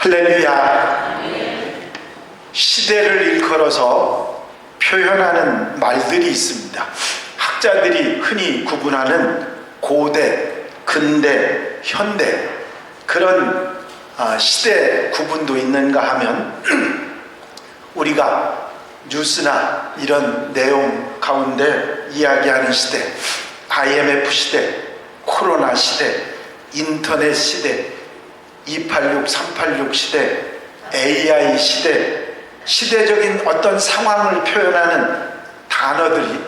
할렐루야. 시대를 일컬어서 표현하는 말들이 있습니다. 학자들이 흔히 구분하는 고대, 근대, 현대, 그런 시대 구분도 있는가 하면 우리가 뉴스나 이런 내용 가운데 이야기하는 시대, IMF 시대, 코로나 시대, 인터넷 시대, 286, 386 시대, AI 시대, 시대적인 어떤 상황을 표현하는 단어들이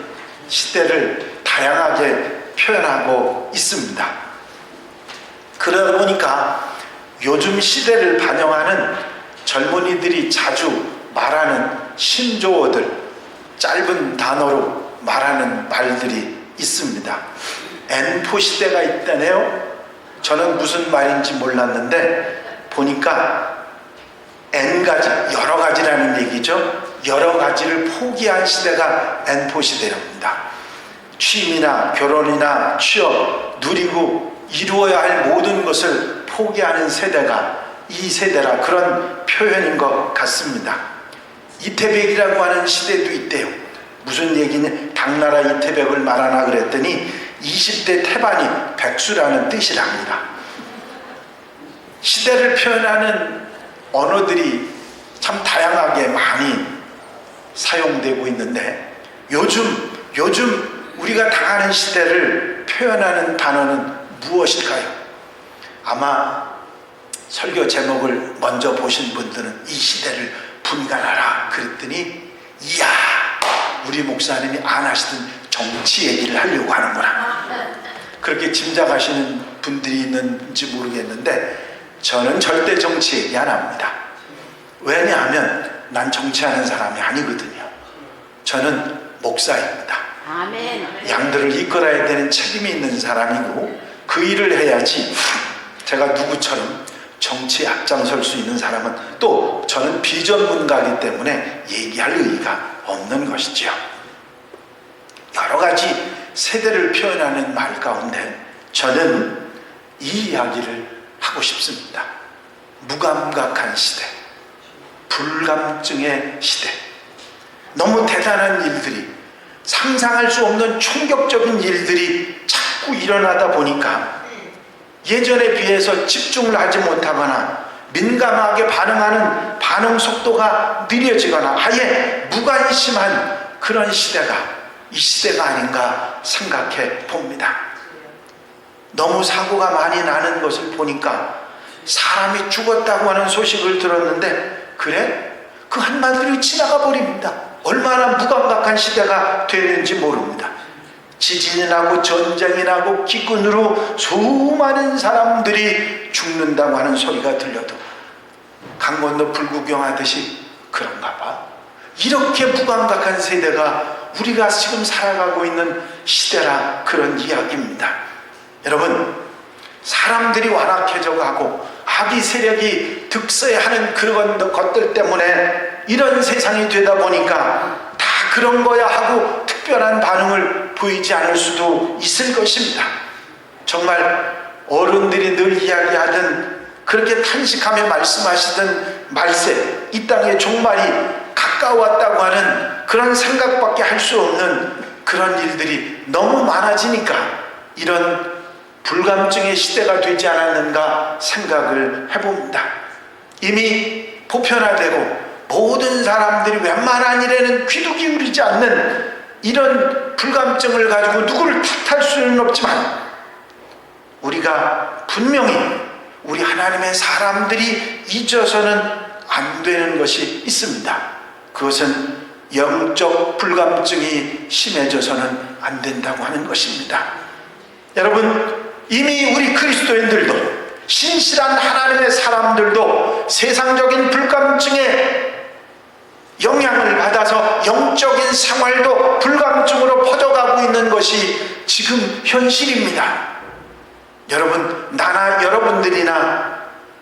시대를 다양하게 표현하고 있습니다. 그러다 보니까 요즘 시대를 반영하는 젊은이들이 자주 말하는 신조어들, 짧은 단어로 말하는 말들이 있습니다. N포 시대가 있다네요. 저는 무슨 말인지 몰랐는데 보니까 N가지, 여러 가지라는 얘기죠. 여러 가지를 포기한 시대가 N포 시대랍니다. 취미나 결혼이나 취업, 누리고 이루어야 할 모든 것을 포기하는 세대가 이 세대라, 그런 표현인 것 같습니다. 이태백이라고 하는 시대도 있대요. 무슨 얘기냐, 당나라 이태백을 말하나 그랬더니 20대 태반이 백수라는 뜻이랍니다. 시대를 표현하는 언어들이 참 다양하게 많이 사용되고 있는데 요즘 우리가 당하는 시대를 표현하는 단어는 무엇일까요? 아마 설교 제목을 먼저 보신 분들은 이 시대를 분간하라 그랬더니, 이야, 우리 목사님이 안 하시던 정치 얘기를 하려고 하는구나, 그렇게 짐작하시는 분들이 있는지 모르겠는데 저는 절대 정치 얘기 안 합니다. 왜냐하면 난 정치하는 사람이 아니거든요. 저는 목사입니다. 아멘. 양들을 이끌어야 되는 책임이 있는 사람이고 그 일을 해야지, 제가 누구처럼 정치에 앞장설 수 있는 사람은, 또 저는 비전문가이기 때문에 얘기할 의의가 없는 것이지요. 여러 가지 세대를 표현하는 말 가운데 저는 이 이야기를 하고 싶습니다. 무감각한 시대, 불감증의 시대. 너무 대단한 일들이, 상상할 수 없는 충격적인 일들이 자꾸 일어나다 보니까 예전에 비해서 집중을 하지 못하거나 민감하게 반응하는 반응 속도가 느려지거나 아예 무관심한 그런 시대가 이 시대가 아닌가 생각해 봅니다. 너무 사고가 많이 나는 것을 보니까 사람이 죽었다고 하는 소식을 들었는데, 그래? 그 한마디로 지나가 버립니다. 얼마나 무감각한 시대가 되는지 모릅니다. 지진이 나고 전쟁이 나고 기근으로 수많은 사람들이 죽는다고 하는 소리가 들려도 강 건너 불구경하듯이 그런가 봐. 이렇게 무감각한 세대가 우리가 지금 살아가고 있는 시대라, 그런 이야기입니다. 여러분, 사람들이 완악해져 가고 악의 세력이 득세하는 그런 것들 때문에 이런 세상이 되다 보니까 다 그런 거야 하고 특별한 반응을 보이지 않을 수도 있을 것입니다. 정말 어른들이 늘 이야기하던, 그렇게 탄식하며 말씀하시던 말세, 이 땅의 종말이 가까웠다고 하는 그런 생각밖에 할 수 없는 그런 일들이 너무 많아지니까 이런 불감증의 시대가 되지 않았는가 생각을 해봅니다. 이미 보편화되고 모든 사람들이 웬만한 일에는 귀도 기울이지 않는 이런 불감증을 가지고 누구를 탓할 수는 없지만, 우리가 분명히 우리 하나님의 사람들이 잊어서는 안 되는 것이 있습니다. 그것은 영적 불감증이 심해져서는 안 된다고 하는 것입니다. 여러분, 이미 우리 그리스도인들도, 신실한 하나님의 사람들도 세상적인 불감증에 영향을 받아서 영적인 생활도 불감증으로 퍼져가고 있는 것이 지금 현실입니다. 여러분, 나나 여러분들이나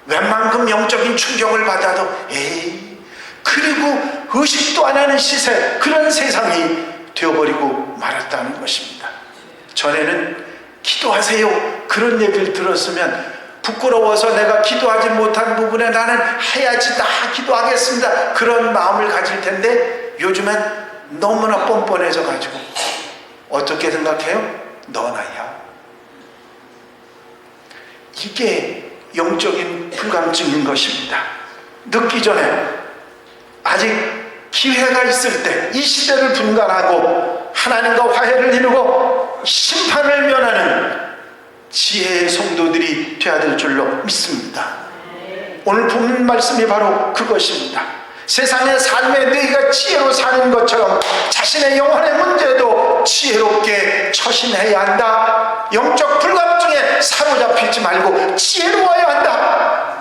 웬만큼 영적인 충격을 받아도 그리고 의식도 안 하는 시세, 그런 세상이 되어버리고 말았다는 것입니다. 전에는 기도하세요, 그런 얘기를 들었으면 부끄러워서 내가 기도하지 못한 부분에 나는 해야지, 나 기도하겠습니다, 그런 마음을 가질 텐데 요즘엔 너무나 뻔뻔해져 가지고 어떻게 생각해요? 너나야. 이게 영적인 불감증인 것입니다. 늦기 전에, 아직 기회가 있을 때 이 시대를 분간하고 하나님과 화해를 이루고 심판을 면하는 지혜의 성도들이 되어야 될 줄로 믿습니다. 오늘 본 말씀이 바로 그것입니다. 세상의 삶에 너희가 지혜로 사는 것처럼 자신의 영혼의 문제도 지혜롭게 처신해야 한다. 영적 불감증에 사로잡히지 말고 지혜로워야 한다.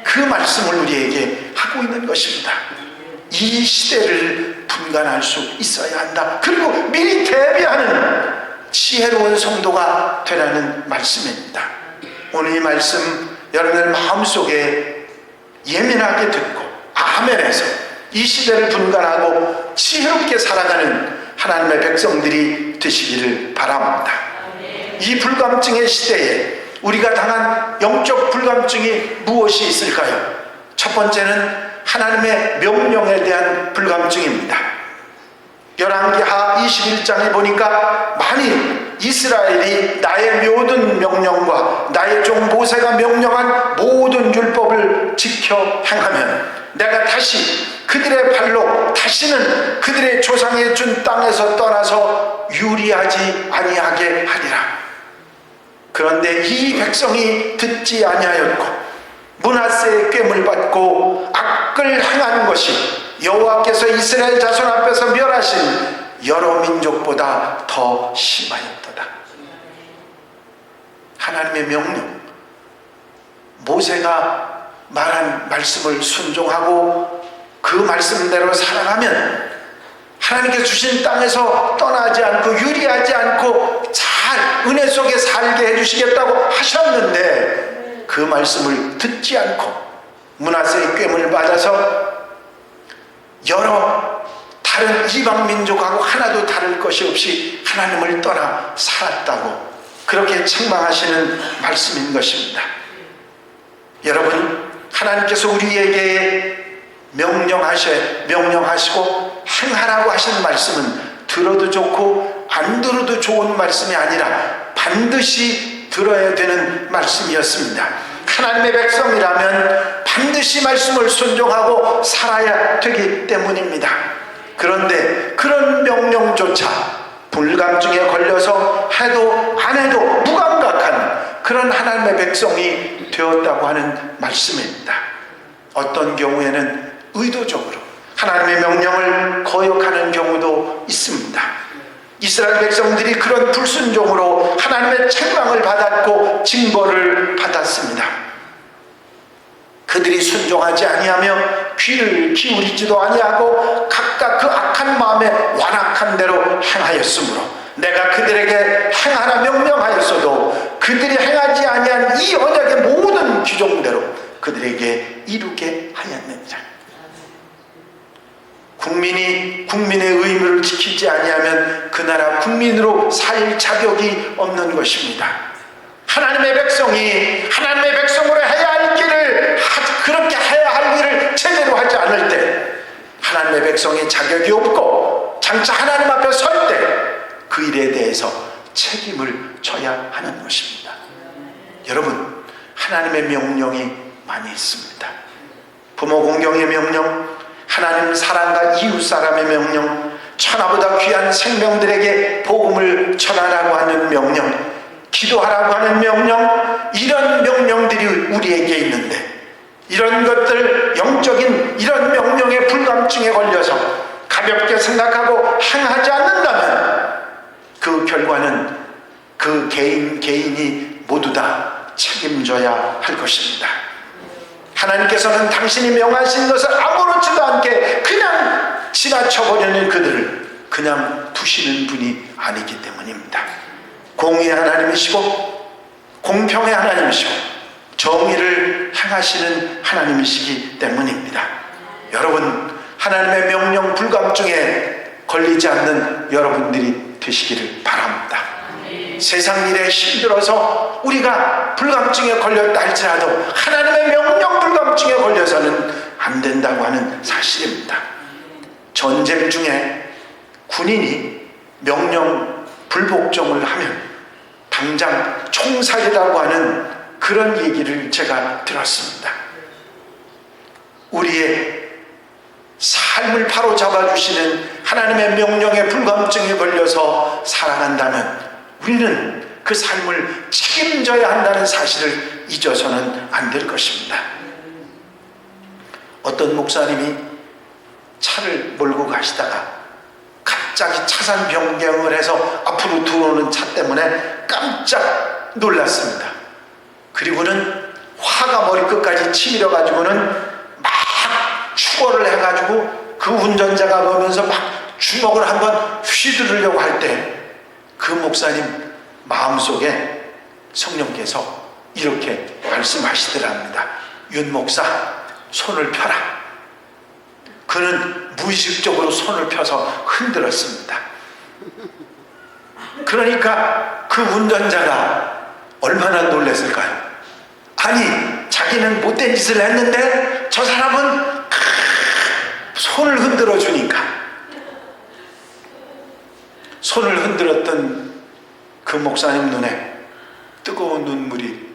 그 말씀을 우리에게 하고 있는 것입니다. 이 시대를 분간할 수 있어야 한다. 그리고 미리 대비하는 지혜로운 성도가 되라는 말씀입니다. 오늘 이 말씀 여러분들 마음속에 예민하게 듣고 아멘해서 이 시대를 분간하고 지혜롭게 살아가는 하나님의 백성들이 되시기를 바랍니다. 이 불감증의 시대에 우리가 당한 영적 불감증이 무엇이 있을까요? 첫 번째는 하나님의 명령에 대한 불감증입니다. 열왕기하 21장에 보니까 만일 이스라엘이 나의 모든 명령과 나의 종 모세가 명령한 모든 율법을 지켜 행하면 내가 다시 그들의 발로 다시는 그들의 조상의 준 땅에서 떠나서 유리하지 아니하게 하리라. 그런데 이 백성이 듣지 아니하였고 므낫세의 꾀를 받고 악을 행하는 것이 여호와께서 이스라엘 자손 앞에서 멸하신 여러 민족보다 더 심하였도다. 하나님의 명령, 모세가 말한 말씀을 순종하고 그 말씀대로 살아가면 하나님께서 주신 땅에서 떠나지 않고 유리하지 않고 잘 은혜 속에 살게 해주시겠다고 하셨는데 그 말씀을 듣지 않고 므낫세의 꾀를 받아서 여러 다른 이방 민족하고 하나도 다를 것이 없이 하나님을 떠나 살았다고 그렇게 책망하시는 말씀인 것입니다. 여러분, 하나님께서 우리에게 명령하시고 행하라고 하신 말씀은 들어도 좋고 안 들어도 좋은 말씀이 아니라 반드시 들어야 되는 말씀이었습니다. 하나님의 백성이라면 반드시 말씀을 순종하고 살아야 되기 때문입니다. 그런데 그런 명령조차 불감증에 걸려서 해도 안 해도 무감각한 그런 하나님의 백성이 되었다고 하는 말씀입니다. 어떤 경우에는 의도적으로 하나님의 명령을 거역하는 경우도 있습니다. 이스라엘 백성들이 그런 불순종으로 하나님의 책망을 받았고 징벌을 받았습니다. 그들이 순종하지 아니하며 귀를 기울이지도 아니하고 각각 그 악한 마음에 완악한 대로 행하였으므로 내가 그들에게 행하라 명령하였어도 그들이 행하지 아니한 이 언약의 모든 규정대로 그들에게 이루게 하였느니라. 국민이 국민의 의무를 지키지 아니하면 그 나라 국민으로 살 자격이 없는 것입니다. 하나님의 백성이 하나님의 백성으로 해야 할 길을 그렇게 해야 할 일을 제대로 하지 않을 때 하나님의 백성의 자격이 없고 장차 하나님 앞에 설 때 그 일에 대해서 책임을 져야 하는 것입니다. 여러분, 하나님의 명령이 많이 있습니다. 부모 공경의 명령, 하나님 사랑과 이웃 사람의 명령, 천하보다 귀한 생명들에게 복음을 전하라고 하는 명령, 기도하라고 하는 명령, 이런 명령들이 우리에게 있는데 이런 것들, 영적인 이런 명령의 불감증에 걸려서 가볍게 생각하고 행하지 않는다면 그 결과는 그 개인이 모두 다 책임져야 할 것입니다. 하나님께서는 당신이 명하신 것을 아무렇지도 않게 그냥 지나쳐버리는 그들을 그냥 두시는 분이 아니기 때문입니다. 공의의 하나님이시고 공평의 하나님이시고 정의를 행하시는 하나님이시기 때문입니다. 여러분, 하나님의 명령 불감증에 걸리지 않는 여러분들이 되시기를 바랍니다. 세상 일에 힘들어서 우리가 불감증에 걸렸다 할지라도 하나님의 명령 불감증에 걸려서는 안 된다고 하는 사실입니다. 전쟁 중에 군인이 명령 불복종을 하면 당장 총살이라고 하는 그런 얘기를 제가 들었습니다. 우리의 삶을 바로 잡아주시는 하나님의 명령에 불감증에 걸려서 살아간다면 우리는 그 삶을 책임져야 한다는 사실을 잊어서는 안 될 것입니다. 어떤 목사님이 차를 몰고 가시다가 갑자기 차선 변경을 해서 앞으로 들어오는 차 때문에 깜짝 놀랐습니다. 그리고는 화가 머리끝까지 치밀어 가지고는 막 추월을 해가지고 그 운전자가 보면서 막 주먹을 한번 휘두르려고 할 때 그 목사님 마음속에 성령께서 이렇게 말씀하시더랍니다. 윤 목사, 손을 펴라. 그는 무의식적으로 손을 펴서 흔들었습니다. 그러니까 그 운전자가 얼마나 놀랐을까요? 아니, 자기는 못된 짓을 했는데 저 사람은 손을 흔들어 주니까. 손을 흔들었던 그 목사님 눈에 뜨거운 눈물이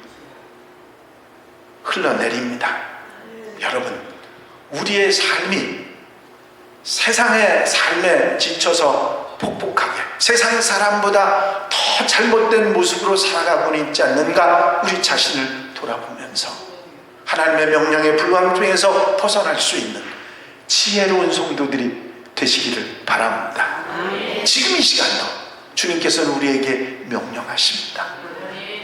흘러내립니다. 여러분, 우리의 삶이 세상의 삶에 지쳐서 폭복하게 세상 사람보다 더 잘못된 모습으로 살아가고는 있지 않는가, 우리 자신을 돌아보면서 하나님의 명령에 불감증에서 벗어날 수 있는 지혜로운 성도들이 되시기를 바랍니다. 지금 이 시간도 주님께서는 우리에게 명령하십니다.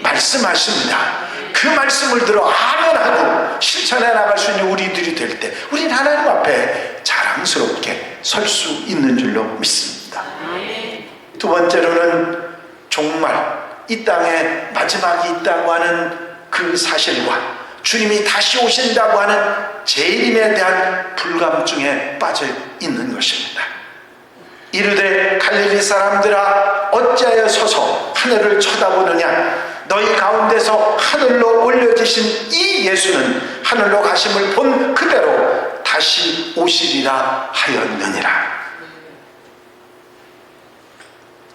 말씀하십니다. 그 말씀을 들어 아멘하고 실천해 나갈 수 있는 우리들이 될 때 우리는 하나님 앞에 자랑스럽게 설 수 있는 줄로 믿습니다. 두 번째로는 종말, 이 땅에 마지막이 있다고 하는 그 사실과 주님이 다시 오신다고 하는 재림에 대한 불감증에 빠져 있는 것입니다. 이르되 갈릴리 사람들아, 어찌하여 서서 하늘을 쳐다보느냐? 너희 가운데서 하늘로 올려지신 이 예수는 하늘로 가심을 본 그대로 다시 오시리라 하였느니라.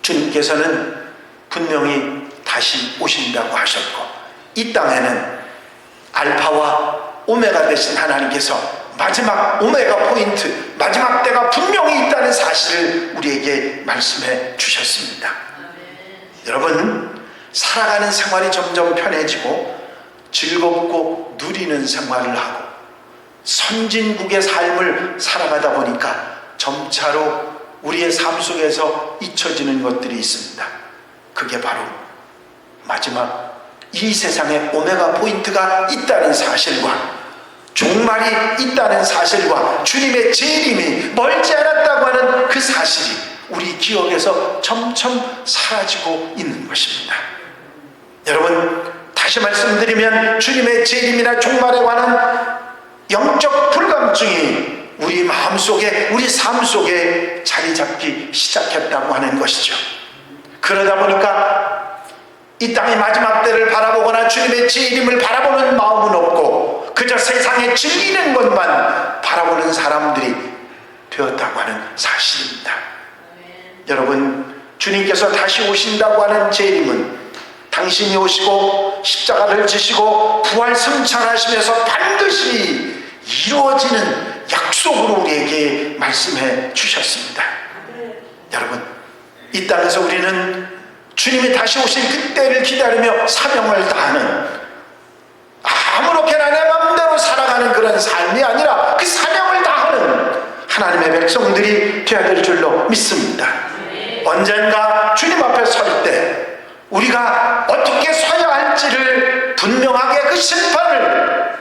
주님께서는 분명히 다시 오신다고 하셨고, 이 땅에는 알파와 오메가 되신 하나님께서 마지막 오메가 포인트, 마지막 때가 분명히 있다는 사실을 우리에게 말씀해 주셨습니다. 여러분, 살아가는 생활이 점점 편해지고 즐겁고 누리는 생활을 하고 선진국의 삶을 살아가다 보니까 점차로 우리의 삶 속에서 잊혀지는 것들이 있습니다. 그게 바로 마지막 이 세상에 오메가 포인트가 있다는 사실과 종말이 있다는 사실과 주님의 재림이 멀지 않았다고 하는 그 사실이 우리 기억에서 점점 사라지고 있는 것입니다. 여러분, 다시 말씀드리면 주님의 재림이나 종말에 관한 영적 불감증이 우리 마음속에, 우리 삶 속에 자리 잡기 시작했다고 하는 것이죠. 그러다 보니까 이 땅의 마지막 때를 바라보거나 주님의 재림을 바라보는 마음은 없고 그저 세상에 즐기는 것만 바라보는 사람들이 되었다고 하는 사실입니다. 여러분, 주님께서 다시 오신다고 하는 재림은 당신이 오시고 십자가를 지시고 부활 승천하시면서 반드시 이루어지는 약속으로 우리에게 말씀해 주셨습니다. 여러분, 이 땅에서 우리는 주님이 다시 오신 그때를 기다리며 사명을 다하는, 아무렇게나 내 마음대로 살아가는 그런 삶이 아니라 그 사명을 다하는 하나님의 백성들이 되어야 될 줄로 믿습니다. 언젠가 주님 앞에 설 때 우리가 어떻게 서야 할지를 분명하게 그 심판을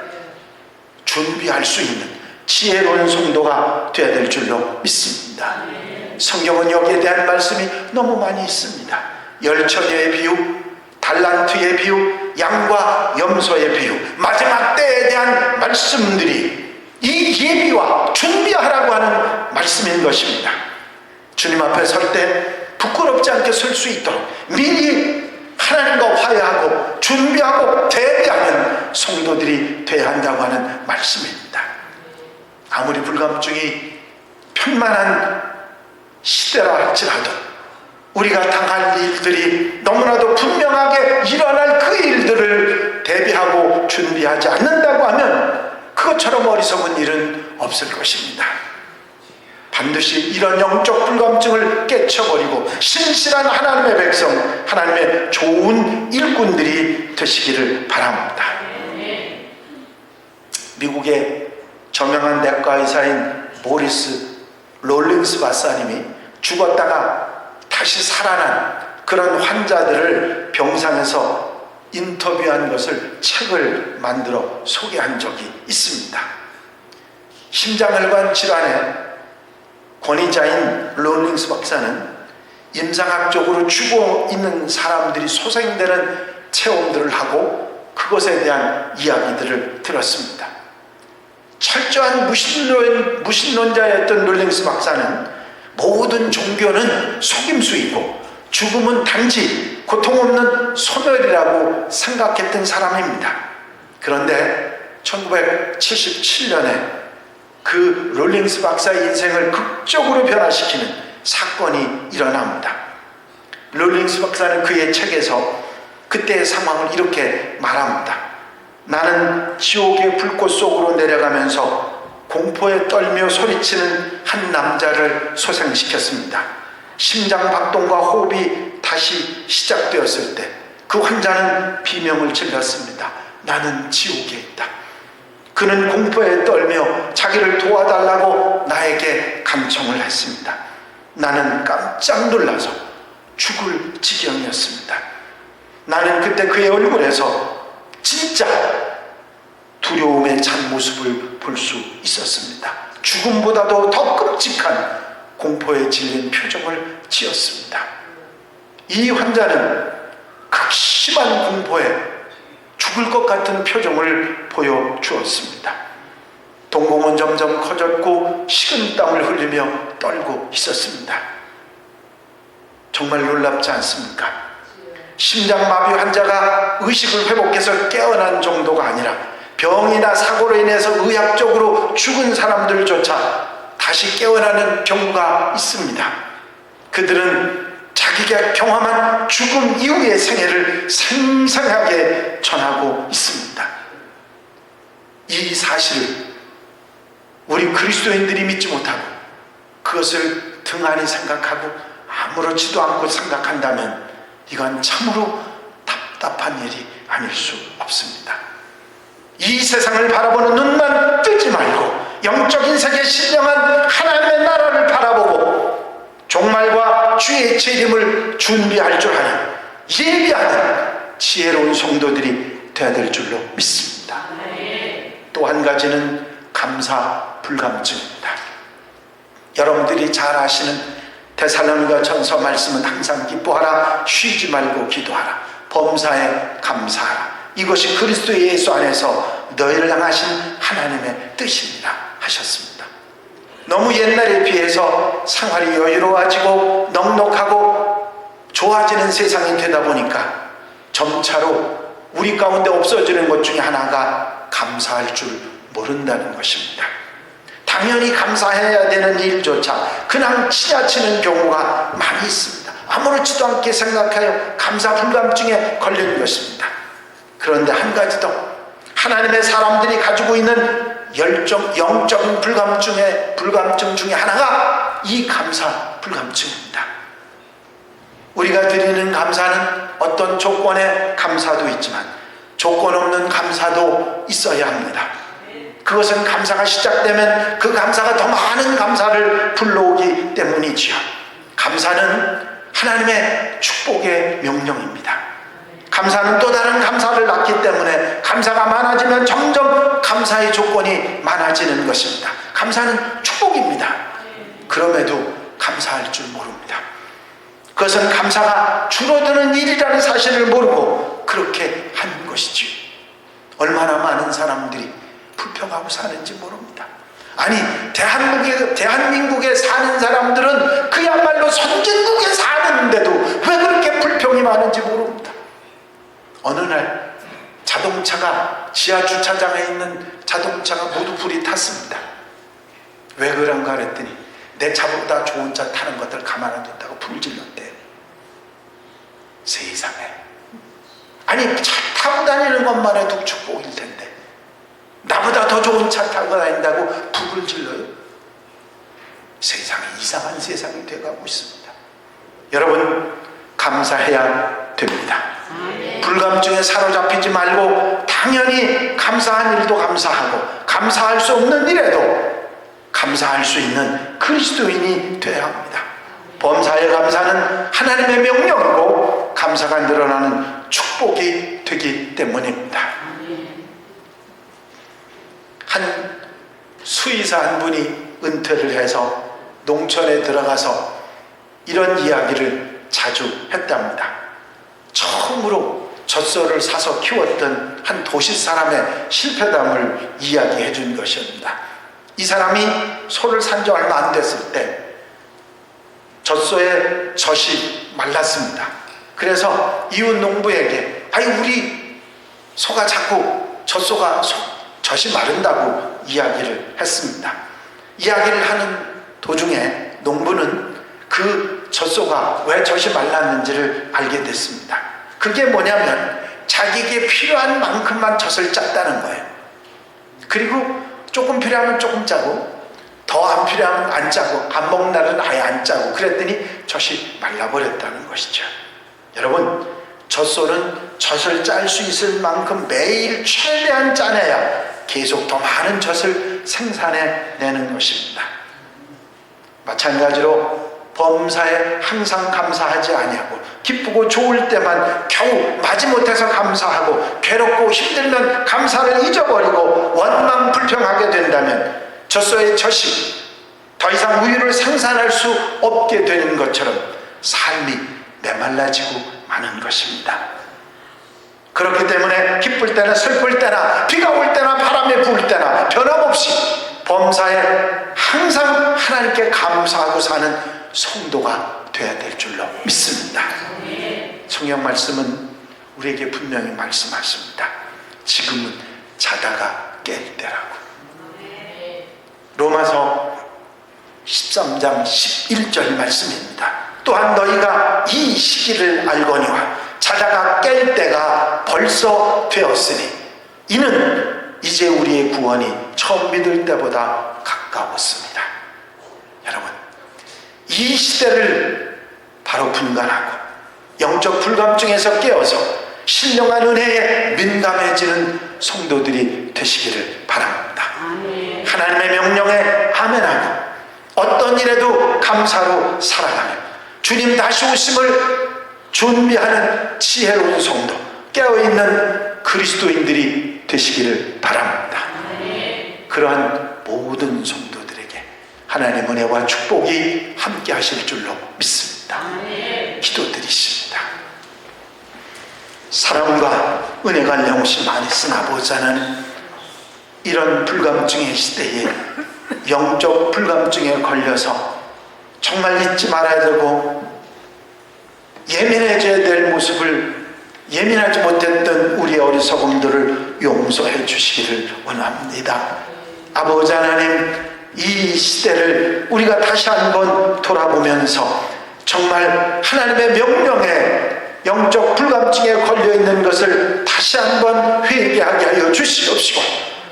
준비할 수 있는 지혜로운 성도가 되어야 될 줄로 믿습니다. 성경은 여기에 대한 말씀이 너무 많이 있습니다. 열처녀의 비유, 달란트의 비유, 양과 염소의 비유, 마지막 때에 대한 말씀들이 이 예비와 준비하라고 하는 말씀인 것입니다. 주님 앞에 설 때 부끄럽지 않게 설 수 있도록 미리 하나님과 화해하고 준비하고 대비하는 성도들이 되어야 한다고 하는 말씀입니다. 아무리 불감증이 편만한 시대라 할지라도 우리가 당할 일들이 너무나도 분명하게 일어날 그 일들을 대비하고 준비하지 않는다고 하면 그것처럼 어리석은 일은 없을 것입니다. 반드시 이런 영적 불감증을 깨쳐버리고 신실한 하나님의 백성, 하나님의 좋은 일꾼들이 되시기를 바랍니다. 미국의 저명한 내과 의사인 모리스 롤링스 박사님이 죽었다가 다시 살아난 그런 환자들을 병상에서 인터뷰한 것을 책을 만들어 소개한 적이 있습니다. 심장혈관 질환의 권위자인 롤링스 박사는 임상학적으로 죽어 있는 사람들이 소생되는 체험들을 하고 그것에 대한 이야기들을 들었습니다. 철저한 무신론자였던 롤링스 박사는 모든 종교는 속임수이고 죽음은 단지 고통 없는 소멸이라고 생각했던 사람입니다. 그런데 1977년에 그 롤링스 박사의 인생을 극적으로 변화시키는 사건이 일어납니다. 롤링스 박사는 그의 책에서 그때의 상황을 이렇게 말합니다. 나는 지옥의 불꽃 속으로 내려가면서 공포에 떨며 소리치는 한 남자를 소생시켰습니다. 심장 박동과 호흡이 다시 시작되었을 때 그 환자는 비명을 질렀습니다. 나는 지옥에 있다. 그는 공포에 떨며 자기를 도와달라고 나에게 간청을 했습니다. 나는 깜짝 놀라서 죽을 지경이었습니다. 나는 그때 그의 얼굴에서 진짜 두려움에 찬 모습을 볼 수 있었습니다. 죽음보다도 더 끔찍한 공포에 질린 표정을 지었습니다. 이 환자는 극심한 공포에 죽을 것 같은 표정을 보여주었습니다. 동공은 점점 커졌고 식은땀을 흘리며 떨고 있었습니다. 정말 놀랍지 않습니까? 심장마비 환자가 의식을 회복해서 깨어난 정도가 아니라 병이나 사고로 인해서 의학적으로 죽은 사람들조차 다시 깨어나는 경우가 있습니다. 그들은 자기가 경험한 죽음 이후의 생애를 생생하게 전하고 있습니다. 이 사실을 우리 그리스도인들이 믿지 못하고 그것을 등한히 생각하고 아무렇지도 않고 생각한다면 이건 참으로 답답한 일이 아닐 수 없습니다. 이 세상을 바라보는 눈만 뜨지 말고 영적인 세계에 신령한 하나님의 나라를 바라보고 종말과 주의 재림을 준비할 줄 아는 예비하는 지혜로운 성도들이 되어야 될 줄로 믿습니다. 또 한 가지는 감사 불감증입니다. 여러분들이 잘 아시는 데살로니가 전서 말씀은 항상 기뻐하라, 쉬지 말고 기도하라, 범사에 감사하라. 이것이 그리스도 예수 안에서 너희를 향하신 하나님의 뜻입니다 하셨습니다. 너무 옛날에 비해서 생활이 여유로워지고 넉넉하고 좋아지는 세상이 되다 보니까 점차로 우리 가운데 없어지는 것 중에 하나가 감사할 줄 모른다는 것입니다. 당연히 감사해야 되는 일조차 그냥 지나치는 경우가 많이 있습니다. 아무렇지도 않게 생각하여 감사 불감증에 걸리는 것입니다. 그런데 한 가지 더, 하나님의 사람들이 가지고 있는 영적인 불감증 중에 하나가 이 감사 불감증입니다. 우리가 드리는 감사는 어떤 조건의 감사도 있지만 조건 없는 감사도 있어야 합니다. 그것은 감사가 시작되면 그 감사가 더 많은 감사를 불러오기 때문이지요. 감사는 하나님의 축복의 명령입니다. 감사는 또 다른 감사를 낳기 때문에 감사가 많아지면 점점 감사의 조건이 많아지는 것입니다. 감사는 축복입니다. 그럼에도 감사할 줄 모릅니다. 그것은 감사가 줄어드는 일이라는 사실을 모르고 그렇게 하는 것이지요. 얼마나 많은 사람들이 불평하고 사는지 모릅니다. 아니, 대한민국에 사는 사람들은 그야말로 선진국에 사는데도 왜 그렇게 불평이 많은지 모릅니다. 어느 날 자동차가 지하 주차장에 있는 자동차가 모두 불이 탔습니다. 왜 그런가 그랬더니 내 차보다 좋은 차 타는 것들 가만 안 둔다고 불을 질렀대. 세상에, 아니 차 타고 다니는 것만 해도 축복일 텐데 나보다 더 좋은 차 타고 다닌다고 불을 질러요? 세상이 이상한 세상이 되어가고 있습니다. 여러분, 감사해야 됩니다. 불감증에 사로잡히지 말고 당연히 감사한 일도 감사하고 감사할 수 없는 일에도 감사할 수 있는 그리스도인이 되어야 합니다. 범사에 감사는 하나님의 명령이고 감사가 늘어나는 축복이 되기 때문입니다. 한 수의사 한 분이 은퇴를 해서 농촌에 들어가서 이런 이야기를 자주 했답니다. 처음으로 젖소를 사서 키웠던 한 도시 사람의 실패담을 이야기해 준 것입니다. 이 사람이 소를 산 지 얼마 안 됐을 때 젖소의 젖이 말랐습니다. 그래서 이웃 농부에게 아이 우리 소가 자꾸 젖이 마른다고 이야기를 했습니다. 이야기를 하는 도중에 농부는 그 젖소가 왜 젖이 말랐는지를 알게 됐습니다. 그게 뭐냐면 자기에게 필요한 만큼만 젖을 짰다는 거예요. 그리고 조금 필요하면 조금 짜고 더 안 필요하면 안 짜고 안 먹는 날은 아예 안 짜고 그랬더니 젖이 말라버렸다는 것이죠. 여러분, 젖소는 젖을 짤 수 있을 만큼 매일 최대한 짜내야 계속 더 많은 젖을 생산해내는 것입니다. 마찬가지로 범사에 항상 감사하지 아니하고 기쁘고 좋을 때만 겨우 마지못해서 감사하고 괴롭고 힘들면 감사를 잊어버리고 원망불평하게 된다면 젖소의 젖이 더 이상 우유를 생산할 수 없게 되는 것처럼 삶이 메말라지고 마는 것입니다. 그렇기 때문에 기쁠 때나 슬플 때나 비가 올 때나 바람이 불 때나 변함없이 범사에 항상 하나님께 감사하고 사는 성도가 되어야 될 줄로 믿습니다. 성경 말씀은 우리에게 분명히 말씀하십니다. 지금은 자다가 깰 때라고. 로마서 13장 11절 말씀입니다. 또한 너희가 이 시기를 알거니와 자다가 깰 때가 벌써 되었으니 이는 이제 우리의 구원이 처음 믿을 때보다 가까웠습니다. 여러분, 이 시대를 바로 분간하고 영적 불감증에서 깨어서 신령한 은혜에 민감해지는 성도들이 되시기를 바랍니다. 하나님의 명령에 아멘하고 어떤 일에도 감사로 살아가며 주님 다시 오심을 준비하는 지혜로운 성도, 깨어있는 그리스도인들이 되시기를 바랍니다. 그러한 모든 성도들에게 하나님의 은혜와 축복이 함께 하실 줄로 믿습니다. 기도드리십니다. 사랑과 은혜가 영시 많이 쓴 아버지 하나님, 이런 불감증의 시대에 영적 불감증에 걸려서 정말 잊지 말아야 되고 예민해져야 될 모습을 예민하지 못했던 우리 어리석음들을 용서해 주시기를 원합니다. 아버지 하나님, 이 시대를 우리가 다시 한번 돌아보면서 정말 하나님의 명령에 영적 불감증에 걸려있는 것을 다시 한번 회개하게 하여 주시옵시고,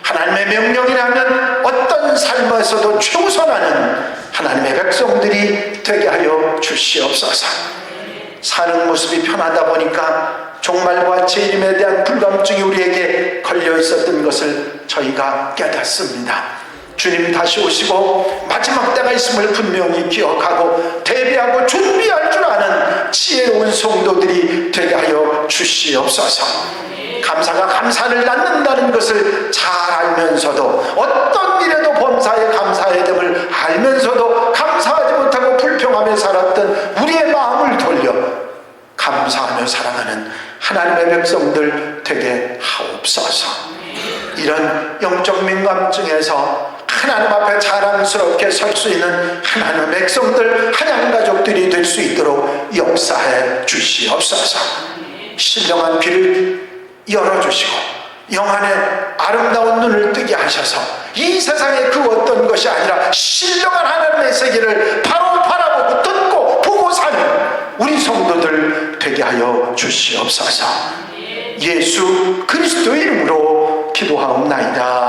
하나님의 명령이라면 어떤 삶에서도 최우선하는 하나님의 백성들이 되게 하여 주시옵소서. 사는 모습이 편하다 보니까 종말과 재림에 대한 불감증이 우리에게 걸려 있었던 것을 저희가 깨닫습니다. 주님 다시 오시고 마지막 때가 있음을 분명히 기억하고 대비하고 준비할 줄 아는 지혜로운 성도들이 되게 하여 주시옵소서. 감사가 감사를 낳는다는 것을 잘 알면서도 어떤 일에도 범사에 감사해야 됨을 알면서도 감사하지 못하고 불평하며 살았던 우리의 마음을 돌려 감사하며 사랑하는 하나님의 백성들 되게 하옵소서. 이런 영적 민감증에서 하나님 앞에 자랑스럽게 설 수 있는 하나님의 백성들, 하나님 가족들이 될 수 있도록 역사해 주시옵소서. 신령한 귀를 열어주시고 영안에 아름다운 눈을 뜨게 하셔서 이 세상의 그 어떤 것이 아니라 신령한 하나님의 세계를 바로 바라보고 듣고 보고 사는 우리 성도들 되게 하여 주시옵소서. 예수 그리스도의 이름으로 기도하옵나이다.